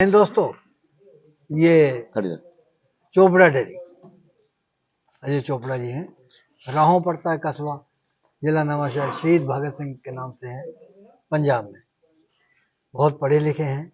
दोस्तों, ये चोपड़ा डेयरी अजय चोपड़ा जी हैं। राहों पड़ता है कस्बा, जिला नवांशहर, शहीद भगत सिंह के नाम से है, पंजाब में। बहुत पढ़े लिखे हैं,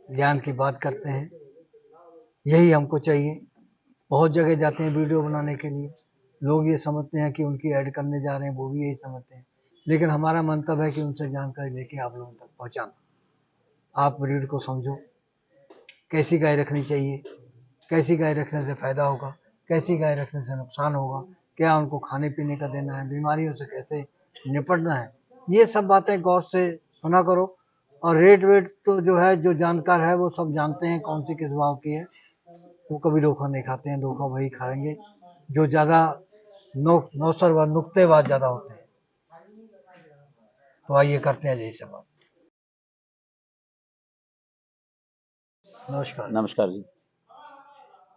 ज्ञान की बात करते हैं, यही हमको चाहिए। बहुत जगह जाते हैं वीडियो बनाने के लिए, लोग ये समझते हैं कि उनकी ऐड करने जा रहे हैं, वो भी यही समझते हैं, लेकिन हमारा मंतव्य है कि उनसे जानकारी लेके आप लोगों तक पहुंचाना। आप ब्रीड को समझो, कैसी गाय रखनी चाहिए, कैसी गाय रखने से फायदा होगा, कैसी गाय रखने से नुकसान होगा, क्या उनको खाने पीने का देना है, बीमारियों से कैसे निपटना है, ये सब बातें गौर से सुना करो। और रेट वेट तो जो है, जो जानकार है वो सब जानते हैं कौन सी किस भाव की है। वो कभी धोखा नहीं खाते हैं, धोखा वही खाएंगे जो ज्यादा नौसरबाज नुक्तेबाज ज्यादा होते हैं। तो आइए करते हैं यही सब बात। नमस्कार। नमस्कार जी।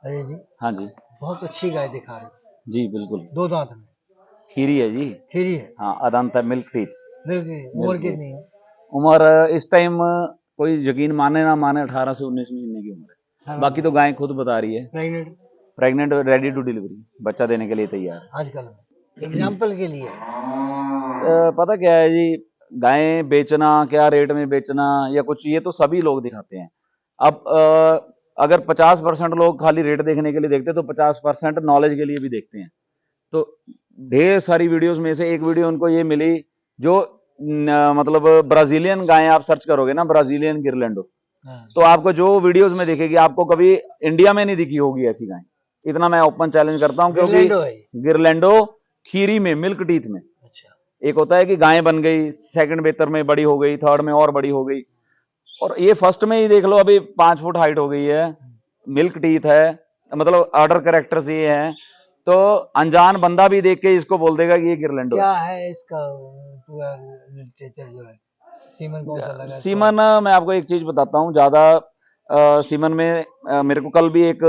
अजय जी, हाँ जी, बहुत अच्छी गाय दिखा रहे हो। जी बिल्कुल। 2 दांत में खीरी है जी। खीरी है, हाँ, अदंत है, मिल्क टीथ। बिल्कुल। उम्र मिल्क टीथ। कितनी है? उम्र इस टाइम कोई यकीन माने ना माने 18 से 19 महीने की उम्र है। बाकी तो गाय खुद बता रही है। Pregnant? Pregnant, ready to delivery, बच्चा देने के लिए तैयार है। आजकल एग्जाम्पल के लिए पता क्या है जी, गायें बेचना, क्या रेट में बेचना या कुछ, ये तो सभी लोग दिखाते हैं। अब अगर 50% लोग खाली रेट देखने के लिए देखते हैं तो 50% नॉलेज के लिए भी देखते हैं। तो ढेर सारी वीडियोस में से एक वीडियो उनको ये मिली जो मतलब ब्राजीलियन गायें आप सर्च करोगे ना, ब्राजीलियन गिरलैंडो, तो आपको जो वीडियोस में दिखेगी, आपको कभी इंडिया में नहीं दिखी होगी ऐसी गाय। इतना मैं ओपन चैलेंज करता हूं, क्योंकि गिरलैंडो खीरी में, मिल्क टीथ में। अच्छा। एक होता है कि गाय बन गई, सेकंड बेहतर में बड़ी हो गई, थर्ड में और बड़ी हो गई, और ये फर्स्ट में ही देख लो अभी 5 फुट हाइट हो गई है, मिल्क टीथ है, मतलब ऑर्डर कैरेक्टर्स ये हैं। तो अनजान बंदा भी देख के इसको बोल देगा कि ये गिरलैंडो क्या है इसका पूरा लिटरेचर जो है? सीमन कौन सा लगा? सीमन मैं आपको एक चीज बताता हूँ, ज्यादा सीमन में मेरे को कल भी एक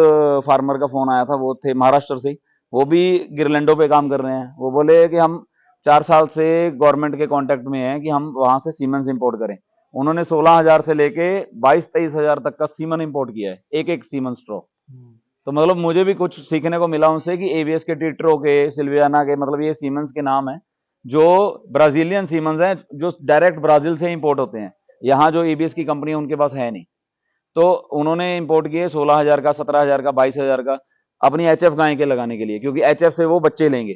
फार्मर का फोन आया था, वो थे महाराष्ट्र से, वो भी गिरलैंडो पे काम कर रहे हैं। वो बोले कि हम 4 साल से गवर्नमेंट के कांटेक्ट में हैं कि हम वहां से सीमन इंपोर्ट करें। उन्होंने 16,000 से लेके 22-23,000 तक का सीमन इंपोर्ट किया है, एक एक सीमन स्ट्रॉ। तो मतलब मुझे भी कुछ सीखने को मिला उनसे कि एवीएस के, टीट्रो के, सिल्वियाना के, मतलब ये सीमेंस के नाम है जो ब्राजीलियन सीमेंस हैं, जो डायरेक्ट ब्राजील से इंपोर्ट होते हैं। यहाँ जो एबीएस की कंपनी है उनके पास है नहीं, तो उन्होंने इंपोर्ट किए 16,000 का, 17,000 का, 22,000 का, अपनी एचएफ गाय के लगाने के लिए, क्योंकि एचएफ से वो बच्चे लेंगे।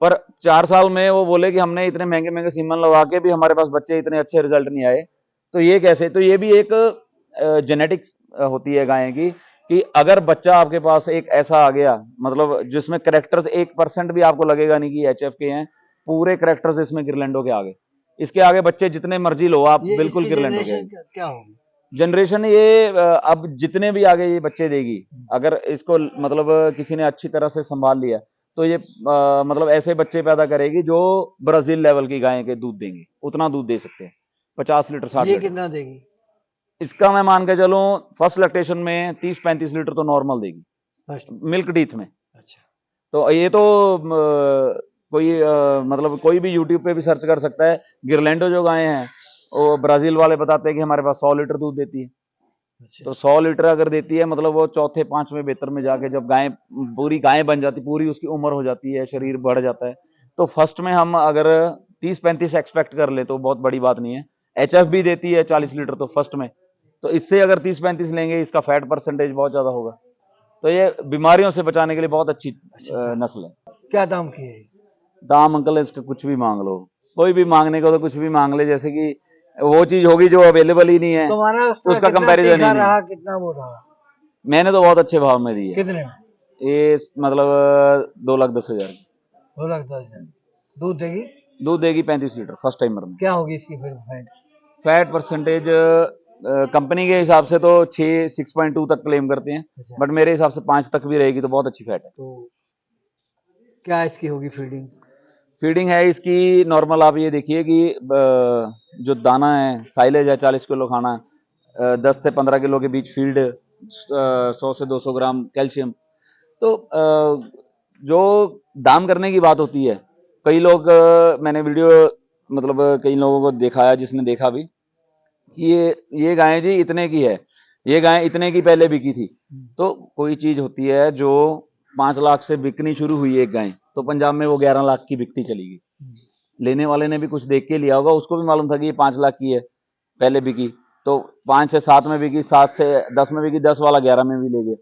पर 4 साल में वो बोले कि हमने इतने महंगे महंगे सीमन लगा के भी हमारे पास बच्चे इतने अच्छे रिजल्ट नहीं आए। तो ये कैसे? तो ये भी एक जेनेटिक्स होती है गाय की, कि अगर बच्चा आपके पास एक ऐसा आ गया, मतलब जिसमें करेक्टर्स 1% भी आपको लगेगा नहीं कि एचएफ के हैं, पूरे करेक्टर्स इसमें गिरलैंडो के आगे, इसके आगे बच्चे जितने मर्जी लो आप, बिल्कुल गिरलैंडो के। क्या होगी जनरेशन ये अब जितने भी आगे ये बच्चे देगी, अगर इसको मतलब किसी ने अच्छी तरह से संभाल लिया, तो ये मतलब ऐसे बच्चे पैदा करेगी जो ब्राजील लेवल की गायें के दूध देंगे, उतना दूध दे सकते हैं, 50 लीटर 60 ये लीटर। कितना देगी? इसका मैं मान के चलूं फर्स्ट लैक्टेशन में 30-35 लीटर तो नॉर्मल देगी, फर्स्ट मिल्क टीथ में। अच्छा। तो ये तो कोई मतलब कोई भी यूट्यूब पे भी सर्च कर सकता है। गिरलैंडो जो गायें हैं, वो ब्राजील वाले बताते हैं कि हमारे पास 100 लीटर दूध देती है। अच्छा। तो 100 लीटर अगर देती है, मतलब वो चौथे 5वें बेहतर में जाके जब गाय पूरी गाय बन जाती, पूरी उसकी उम्र हो जाती है, शरीर बढ़ जाता है, तो फर्स्ट में हम अगर 30-35 एक्सपेक्ट कर ले तो बहुत बड़ी बात नहीं है। एचएफ भी देती है 40 लीटर तो फर्स्ट में, तो इससे अगर 30-35 लेंगे, इसका फैट परसेंटेज बहुत ज्यादा होगा। तो ये बीमारियों से बचाने के लिए बहुत अच्छी नस्ल है। क्या दाम की है? दाम अंकल इसका कुछ भी मांग लो, कोई भी मांगने को तो कुछ भी मांग ले, जैसे कि वो चीज होगी जो अवेलेबल ही नहीं है, तुम्हारा तो उसका कंपैरिजन ही नहीं। रहा, कितना वो रहा? मैंने तो बहुत अच्छे भाव में दी है। कितने में? ये मतलब 2,10,000 2,10,000। दूध देगी? दूध देगी 35 लीटर फर्स्ट टाइमर में। क्या होगी इसकी फिर फैट? फैट परसेंटेज कंपनी के हिसाब से तो 6.2 तक क्लेम करते हैं, बट मेरे हिसाब से 5 तक भी रहेगी तो बहुत अच्छी फैट है। तो क्या इसकी होगी फीडिंग? फीडिंग है इसकी नॉर्मल, आप ये देखिए कि जो दाना है, साइलेज है 40 किलो खाना, 10 से 15 किलो के बीच फील्ड, 100 से 200 ग्राम कैल्शियम। तो जो दाम करने की बात होती है, कई लोग मैंने वीडियो मतलब कई लोगों को दिखाया, जिसने देखा भी कि ये गाय जी इतने की है, ये गाय इतने की पहले बिकी थी। तो कोई चीज होती है जो 5 लाख से बिकनी शुरू हुई एक गाय, तो पंजाब में वो 11 लाख की बिकती चली गई। लेने वाले ने भी कुछ देख के लिया होगा, उसको भी मालूम था कि ये 5 लाख की है, पहले बिकी, तो 5 से 7 में बिकी, 7 से 10 में बिकी, 10 वाला 11 में भी ले गए।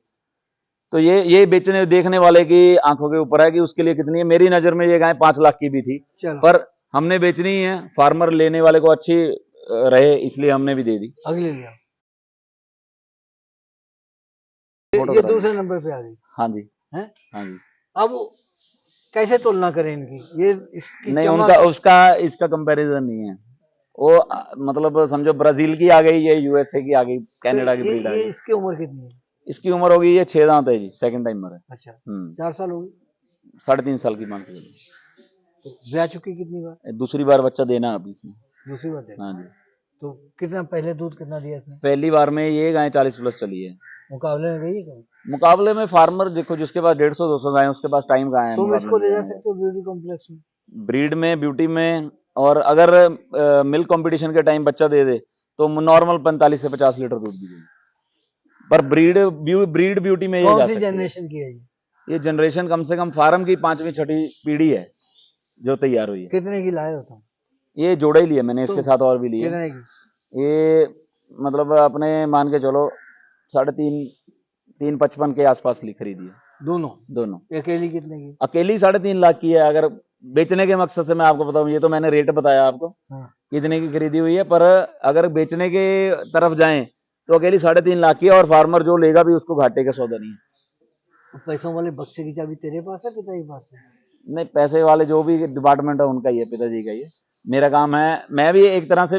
तो ये बेचने देखने वाले की आंखों के ऊपर है कि उसके लिए कितनी है। मेरी नजर में ये गाय 5 लाख की भी थी, चलो पर हमने बेचनी ही है, फार्मर लेने वाले को अच्छी रहे, इसलिए हमने भी दे दी। अगले लिया। फोटो ये करा दूसरे नंबर पे आ गई हाँ जी, है। हाँ जी। अब कैसे तुलना करें इनकी, ये इसकी नहीं, चमक। उनका उसका इसका कंपैरिजन नहीं है। वो मतलब समझो ब्राजील की आ गई, ये यूएसए की आ गई, तो कनाडा की ब्रीड आ ये गई। इसकी उम्र कितनी है? इसकी उम्र होगी, ये 6 दांत है जी, सेकंड टाइमर है। अच्छा 4 साल हो गई। 3.5 साल की मान के चलिए। तो ब्याह चुकी कितनी बार? दूसरी बार बच्चा देना है अभी इसने। दूसरी बार देना। हाँ जी। तो कितना पहले दूध कितना दिया इसने? पहली बार में ये गाय 40 प्लस चली है। मुकाबले में गई है कभी? मुकाबले में फार्मर देखो, जिसके पास 150-200 गाय, उसके पास टाइम कहाँ है तुम मुकाबले इसको में ले जा जाने सकते हो ब्यूटी कॉम्प्लेक्स में। का। ब्रीड में, ब्यूटी में, और अगर मिल्क कंपटीशन के टाइम बच्चा दे दे तो नॉर्मल 45 से 50 लीटर दूध भी देगी। पर ब्रीड ब्यूटी में ये कौन जा सी सकती है। जनरेशन की है ये जनरेशन कम से कम फार्म की 5वीं-6ठी पीढ़ी है जो तैयार हुई है। कितने की लाए हो तुम? ये जोड़ा ही लिया मैंने, इसके तुम साथ और भी लिए। कितने की? ये मतलब अपने मान के चलो 3.5-3.55 के आसपास खरीदी है। दोनों? दोनों अकेली कितने की? अकेली 3.5 लाख की है। अगर बेचने के मकसद से मैं आपको बताऊं, ये तो मैंने रेट बताया आपको हाँ। कितने की खरीदी हुई है, पर अगर बेचने के तरफ जाएं तो अकेली 3.5 लाख की है, और फार्मर जो लेगा भी उसको घाटे का सौदा नहीं है। तो पैसों वाले बक्से की चाबी तेरे पास है पिता के पास है? नहीं, पैसे वाले जो भी डिपार्टमेंट है उनका ही है, पिताजी का ही है। मेरा काम है, मैं भी एक तरह से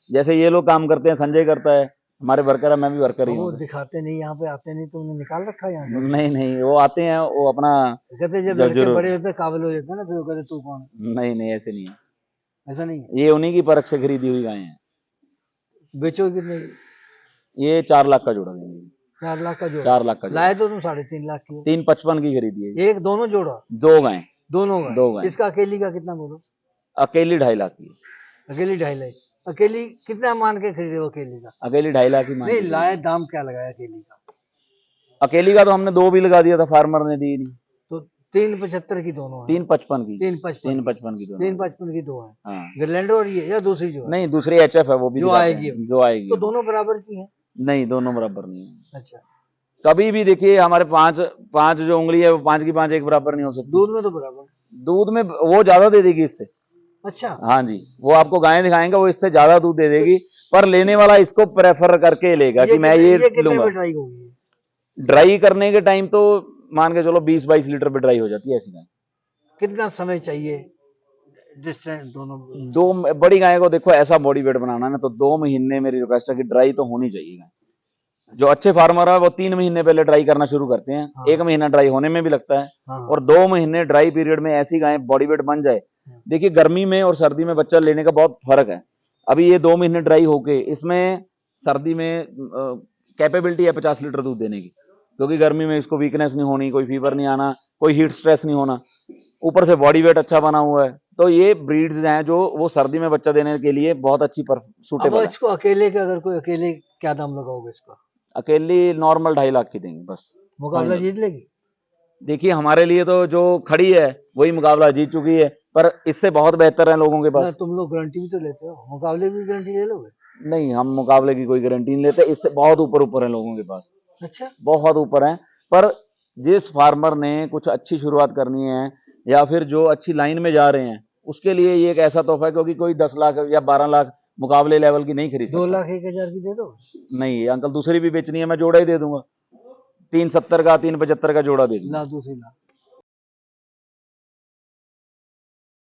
जैसे ये लोग काम करते हैं, संजय करता है, हमारे वर्कर है, मैं भी वर्कर ही वो हूँ। दिखाते नहीं, यहाँ पे आते नहीं, तुमने निकाल रखा है यहाँ से? नहीं नहीं, वो आते हैं, वो अपना कहते जब लड़के जरूर। बड़े होते काबिल हो जाते हैं ना, फिर वो कहते तू कौन है? नहीं नहीं, ऐसे नहीं है, ऐसा नहीं है। ये उन्हीं की परख से खरीदी हुई गाय है। बेचो कितने की? ये 4 लाख का जोड़ा देंगे। 4 लाख का जोड़ा? 4 लाख का जोड़ा। लाए तो तुम 3.5 लाख की हो। 3.55 की खरीदी है ये। एक दोनों जोड़ा? 2 गाय। दोनों दो का? गाय। इसका अकेली का कितना बोलो? अकेली 2.5 लाख की। अकेली 2.5 लाख? अकेली कितना मान के खरीदे हो अकेली का? अकेली 2.5 लाख की मान नहीं के लाए, दाम क्या लगाया अकेली का? अकेली का तो हमने 2 भी लगा दिया था, फार्मर ने दी नहीं। तो 3.75 की दोनों है? 3.55 की। 3.55 3.55 की दोनों। 3.55 की दो है। हाँ। गिरलैंड और ये या दूसरी जो है? नहीं, दूसरी एचएफ है, वो भी जो दिखाते आएगी हैं, जो आएगी। तो दोनों बराबर की हैं? नहीं, दोनों बराबर नहीं है। अच्छा। कभी भी देखिए, हमारे पांच जो उंगली है, वो 5 की 5 एक बराबर नहीं हो सकती। दूध में तो बराबर? दूध में वो ज्यादा दे देगी इससे। अच्छा। हाँ जी, वो आपको गायें दिखाएंगे, वो इससे ज्यादा दूध दे देगी, पर लेने वाला इसको प्रेफर करके लेगा कि मैं ये कितने लूंगा। में ड्राई होगी? ड्राई करने के टाइम तो मान के चलो 20-22 लीटर पे ड्राई हो जाती है ऐसी गाय। कितना समय चाहिए डिस्टेंस दोनों? दो बड़ी गाय को देखो, ऐसा बॉडी वेट बनाना है ना, तो 2 महीने मेरी रिक्वेस्ट है कि ड्राई तो होनी चाहिए गाय। जो अच्छे फार्मर है वो 3 महीने पहले ड्राई करना शुरू करते हैं। हाँ। 1 महीना ड्राई होने में भी लगता है। हाँ। और 2 महीने ड्राई पीरियड में ऐसी गाय बॉडी वेट बन जाए। देखिए, गर्मी में और सर्दी में बच्चा लेने का बहुत फर्क है। अभी ये 2 महीने ड्राई होके, इसमें सर्दी में कैपेबिलिटी है 50 लीटर दूध देने की, क्योंकि गर्मी में इसको वीकनेस नहीं होनी, कोई फीवर नहीं आना, कोई हीट स्ट्रेस नहीं होना, ऊपर से बॉडी वेट अच्छा बना हुआ है। तो ये ब्रीड्स हैं जो वो सर्दी में बच्चा देने के लिए बहुत अच्छी सूटेबल अब है। इसको अकेले का, अगर कोई अकेले, क्या दाम लगाओगे इसका? अकेली नॉर्मल 2.5 लाख की देंगे बस। मुकाबला जीत लेगी? देखिए, हमारे लिए तो जो खड़ी है वही मुकाबला जीत चुकी है, पर इससे बहुत बेहतर है लोगों के ना, पास। तुम लोग गारंटी भी तो लेते हो, मुकाबले की गारंटी ले लोगे? नहीं, हम मुकाबले की कोई गारंटी नहीं लेते, इससे बहुत ऊपर है लोगों के पास। अच्छा। बहुत ऊपर है। पर जिस फार्मर ने कुछ अच्छी शुरुआत करनी है, या फिर जो अच्छी लाइन में जा रहे हैं, उसके लिए ये एक ऐसा तोहफा है, क्योंकि कोई 10 लाख या 12 लाख मुकाबले लेवल की नहीं खरीद सकता। 2,01,000 की दे दो? नहीं अंकल, दूसरी भी बेचनी है, मैं जोड़ा ही दे दूंगा। 370 का 375 का जोड़ा दे दूंगा। ला दूसरी ला।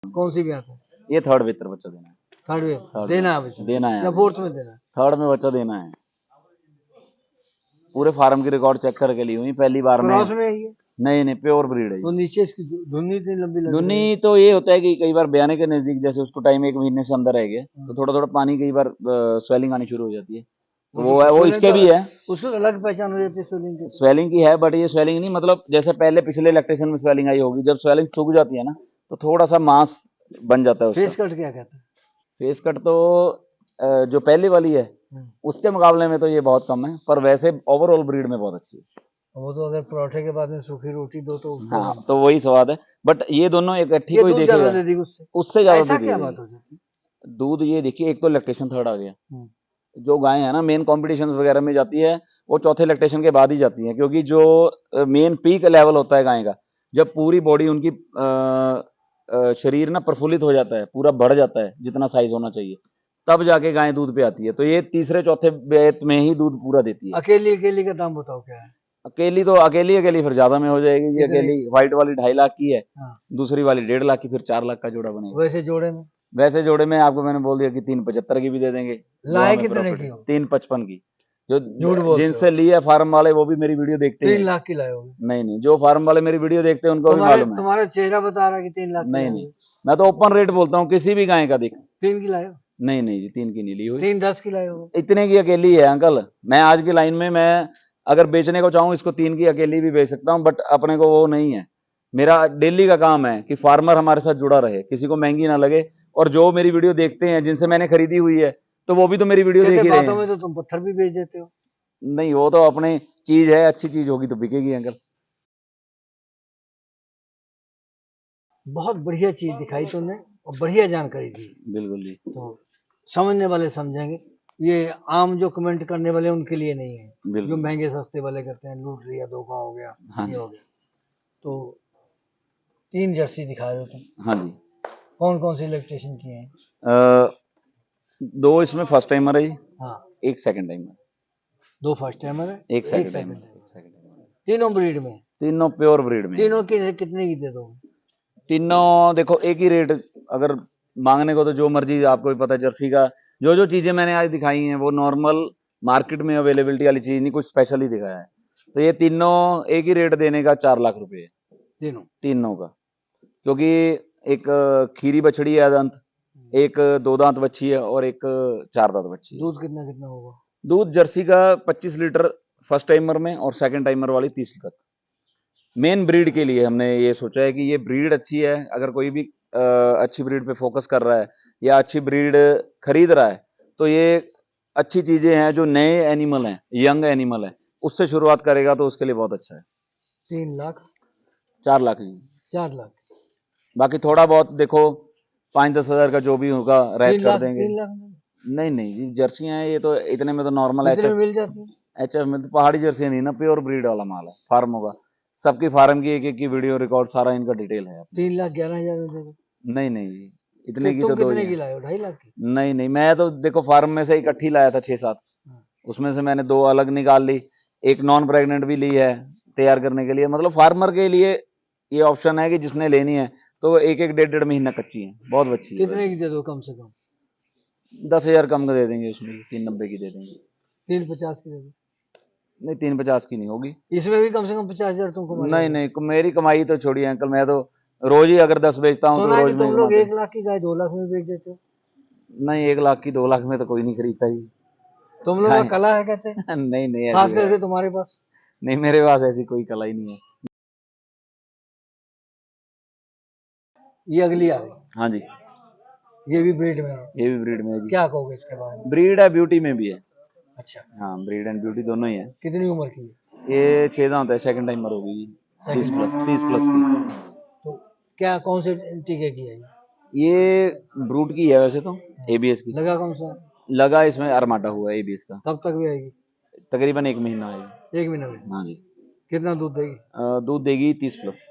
कौन सी ब्याह है? ये थर्ड बेहतर बच्चा देना है। थर्ड में थर्ड देना है बच्चा? देना है, या फोर्थ में देना है? थर्ड में बच्चा देना है। पूरे फार्म की रिकॉर्ड चेक करके ली हुई, पहली बार में। क्रॉस में है ये? नहीं, प्योर ब्रीड है। तो नीचे इसकी धुन्नी इतनी लंबी लग रही है। धुन्नी तो ये होता है कि कई बार ब्याने के नजदीक, जैसे उसको टाइम 1 महीने से अंदर रह गया, तो थोड़ा थोड़ा पानी, कई बार स्वेलिंग आनी शुरू हो जाती है, तो वो है, वो इसके भी है। उसको अलग पहचान हो जाती है स्वेलिंग की? स्वेलिंग की है, बट ये स्वेलिंग नहीं, मतलब जैसे पहले पिछले लैक्टेशन में स्वेलिंग आई होगी, जब स्वेलिंग सूख जाती है ना, तो थोड़ा सा मांस बन जाता है उसका। फेस कट क्या कहता है? फेस कट तो जो पहले वाली है उसके मुकाबले में तो ये बहुत कम है, पर वैसे ओवरऑल ब्रीड में बहुत अच्छी है। वो तो अगर पराठे के बाद में सूखी रोटी दो तो उसका हाँ, तो वही स्वाद है, बट ये दोनों इकट्ठी ये कोई दूध ज्यादा देखेगा दे देगी उससे। उससे ज्यादा ऐसा दूध क्या दे बात देगी। हो जाती है? दूध ये देखिए, एक तो लैक्टेशन थर्ड आ गया, हम्म, जो गाय है ना मेन कॉम्पिटिशन वगैरह में जाती है वो चौथे लैक्टेशन के बाद ही जाती है, क्योंकि जो मेन पीक लेवल होता है गाय का, जब पूरी बॉडी उनकी शरीर ना प्रफुल्लित हो जाता है, पूरा बढ़ जाता है जितना साइज होना चाहिए, तब जाके गाय दूध पे आती है। तो ये तीसरे चौथे बेत में ही दूध पूरा देती है। अकेली अकेली का दाम बताओ क्या है? अकेली तो अकेली अकेली फिर ज्यादा में हो जाएगी जी। कितने? अकेली व्हाइट वाली 2.5 लाख की है, हाँ, दूसरी वाली 1.5 लाख की, फिर 4 लाख का जोड़ा बनेगा। वैसे जोड़े में वैसे जोड़े में आपको मैंने बोल दिया कि 3.75 की भी दे देंगे, जो लाए हमें कितने प्रॉफिट की है। हो? 3.55 की। जो झूठ बोलते जिनसे हो। लिए है फार्म वाले वो भी मेरी वीडियो देखते तीन हैं। लाख की लाए होगे। नहीं नहीं, जो फार्म वाले मेरी वीडियो देखते हैं उनको भी तुम्हारे मालूम है। तुम्हारा चेहरा बता रहा है कि 3 लाख की नहीं लाए नहीं, होगे। मैं तो ओपन रेट बोलता हूँ, किसी भी गाय का देख। 3 की लाए हो? नहीं नहीं जी, 3 की नहीं ली हुई। 3 10 की लाए होगे। इतने की अकेली है अंकल। मैं आज की लाइन में, मैं अगर बेचने को चाहूँ इसको 3 की अकेली भी बेच सकता हूँ, बट अपने को वो नहीं है। मेरा डेली का काम है कि फार्मर हमारे साथ जुड़ा रहे, किसी को महंगी ना लगे, और जो मेरी वीडियो देखते हैं जिनसे मैंने खरीदी हुई है, तो वो भी तो मेरी वीडियो देख कहते ही रहे बातों में हैं। तो तुम पत्थर भी बेच देते हो। नहीं, वो तो अपनी चीज है, अच्छी चीज होगी तो बिकेगी अंकल। बहुत बढ़िया चीज दिखाई तुमने और बढ़िया जानकारी दी। बिल्कुल जी। तो समझने वाले समझेंगे। ये आम जो कमेंट करने वाले उनके लिए नहीं है, जो बिल्कुल। महंगे सस्ते वाले करते हैं, लूट लिया, धोखा हो गया, हाँ ये जी। हो गया। तो 3 जर्सी दिखा रहे हो तुम। हाँ जी। कौन कौन सी इलेक्ट्रिशियन की हैं? अ, 2 इसमें फर्स्ट टाइमर है जी, हाँ, 1 सेकंड टाइमर, 2 फर्स्ट टाइमर है, 1 एक second second timer, timer. 1 second timer. तीनों ब्रीड में? तीनों प्योर ब्रीड में है। तीनों की कितने की दे दोगे? तीनों देखो एक ही रेट, अगर मांगने को तो जो मर्जी, आपको भी पता है जर्सी का, जो जो चीजें मैंने आज दिखाई हैं वो नॉर्मल मार्केट में अवेलेबिलिटी वाली चीज नहीं, कुछ स्पेशल ही दिखाया है। तो ये तीनों एक ही रेट देने का 4 लाख रुपए है तीनों? तीनों का, क्योंकि एक खीरी बछड़ी है दंत, एक 2 दांत बच्ची है, और एक 4 दांत बच्ची है। दूध कितना कितना होगा? दूध जर्सी का 25 लीटर फर्स्ट टाइमर में, और सेकंड टाइमर वाली 30 तक। मेन ब्रीड के लिए हमने ये सोचा है कि ये ब्रीड अच्छी है, अगर कोई भी अच्छी ब्रीड पे फोकस कर रहा है या अच्छी ब्रीड खरीद रहा है, तो ये अच्छी चीजें हैं, जो नए एनिमल हैं, यंग एनिमल है, उससे शुरुआत करेगा तो उसके लिए बहुत अच्छा है। 3 लाख? 4 लाख ही। 4 लाख? बाकी थोड़ा बहुत देखो 5-10 हजार का जो भी होगा रैत 3 कर लाख? देंगे। 3 लाख नहीं नहीं जी, जर्सियां हैं ये तो, इतने में तो नॉर्मल इतने में एचएफ, मिल जाती है? एचएफ में तो पहाड़ी जर्सी नहीं ना, प्योर ब्रीड वाला माल है, फार्म होगा। सबकी फार्म की एक एक की वीडियो रिकॉर्ड सारा इनका डिटेल है। 3,11,000 दे दो। नहीं नहीं जी, तो इतने की तुम तो 2 ही कितने की है। लाए हो? 2.5 लाख की? नहीं नहीं, मैं तो देखो फार्म में से इकट्ठी लाया था 6-7, हाँ। उसमें से मैंने 2 अलग निकाल ली, एक नॉन प्रेग्नेंट भी ली है तैयार करने के लिए। मतलब फार्मर के लिए ये ऑप्शन है कि जिसने लेनी है तो एक एक 1.5-1.5 महीना कच्ची है, बहुत अच्छी है। कितने की दे दो कम से कम? 10,000 कम का दे देंगे, उसमें 390 की दे देंगे। 3,50 की दे दो। नहीं, 350 की नहीं होगी। इसमें भी कम से कम 50,000 तुम कमा नहीं लोगे। नहीं, मेरी कमाई तो छोड़िए अंकल, मैं तो रोज ही अगर 10 बेचता हूँ तो सुना है कि रोज में तुम लोग कमाते 1 लाख की गाय 2 लाख में बेच देते हो। नहीं, 1 लाख की 2 लाख में तो कोई नहीं खरीदता जी। तुम लोग का हाँ। कला है कहते हैं, नहीं नहीं, खास ऐसी करके तुम्हारे पास। नहीं, मेरे पास ऐसी कोई कला ही नहीं है। ये अगली आ गई, हाँ जी, ये भी ब्रीड में है। ये भी ब्रीड में है जी। क्या कहोगे इसके बारे में? ब्रीड है, ब्यूटी में भी है। अच्छा, हाँ, ब्रीड एंड ब्यूटी दोनों ही है। कितनी उम्र की है? ये 6 दांत है, सेकंड टाइमर होगी जी, 30 सेकंड? प्लस 30 प्लस की। तो क्या कौन से टीके की है ये ब्रूट की है वैसे तो, एबीएस की। लगा कौन सा? लगा इसमें अरमाटा हुआ है एबीएस का। कब तक भी आएगी? तकरीबन 1 महीना है। 1 महीने में? हाँ जी। कितना दूध देगी? दूध देगी 30 प्लस।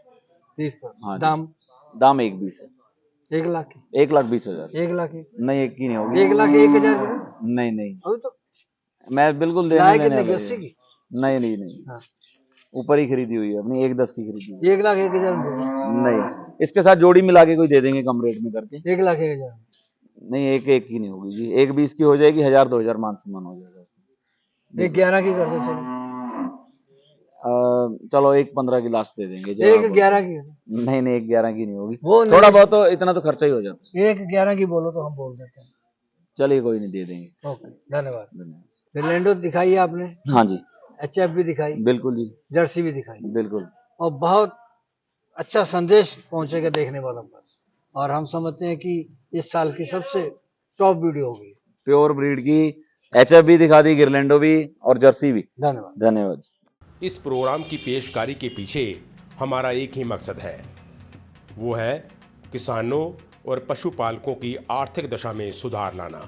30 पर? हाँ जी। दाम? दाम 1,20 है। 1 लाख की? 1,20,000। 1 लाख की? नहीं, एक की नहीं होगी। 1,01,000 की देना? नहीं नहीं, अभी तो मैं बिल्कुल देने लाए लेने कितने वाला की? ही हूँ। नहीं नहीं नहीं, हाँ, ऊपर ही खरीदी हुई है अपनी, 1,10 की खरीदी हुई 1,01,000 में देगा? है। नहीं, इसके साथ जोड़ी मिला के कोई दे देंगे कम रेट में करके। 1,01,000 में? नहीं, एक एक की नहीं होगी जी, 1,20 की हो जाएगी, 1,000-2,000 मान सम्मान हो जाएगा। 1,11 की कर दो चलो। चलो 1,15 की लास्ट दे देंगे, जो आप 1,11 की है। नहीं नहीं, 1,11 की नहीं होगी, वो थोड़ा नहीं, बहुत तो इतना तो खर्चा ही हो जाता है। 1,11 की बोलो तो हम बोल देते हैं। चलिए कोई नहीं, दे देंगे। ओके, धन्यवाद। धन्यवाद। फिरलैंडो दिखाई आपने, हाँ जी, एचएफ भी दिखाई, बिल्कुल जी, जर्सी भी दिखाई, बिल्कुल। और बहुत अच्छा संदेश पहुंचेगा देखने वालों पर। और हम समझते हैं कि इस साल की सबसे टॉप वीडियो होगी। प्योर ब्रीड की HF भी दिखा दी, गिरलैंडो भी और जर्सी भी। धन्यवाद। धन्यवाद। इस प्रोग्राम की पेशकारी के पीछे हमारा एक ही मकसद है, वो है किसानों और पशुपालकों की आर्थिक दशा में सुधार लाना,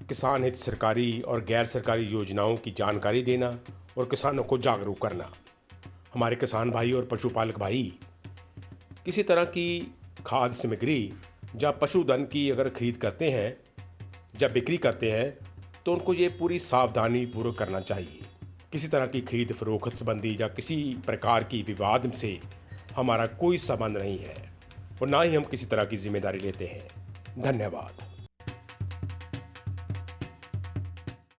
किसान हित सरकारी और गैर सरकारी योजनाओं की जानकारी देना और किसानों को जागरूक करना। हमारे किसान भाई और पशुपालक भाई किसी तरह की खाद्य सामग्री या पशुधन की अगर खरीद करते हैं या बिक्री करते हैं तो उनको ये पूरी सावधानी पूर्वक करना चाहिए। किसी तरह की खरीद फरोख्त संबंधी या किसी प्रकार की विवाद से हमारा कोई संबंध नहीं है और ना ही हम किसी तरह की जिम्मेदारी लेते हैं। धन्यवाद।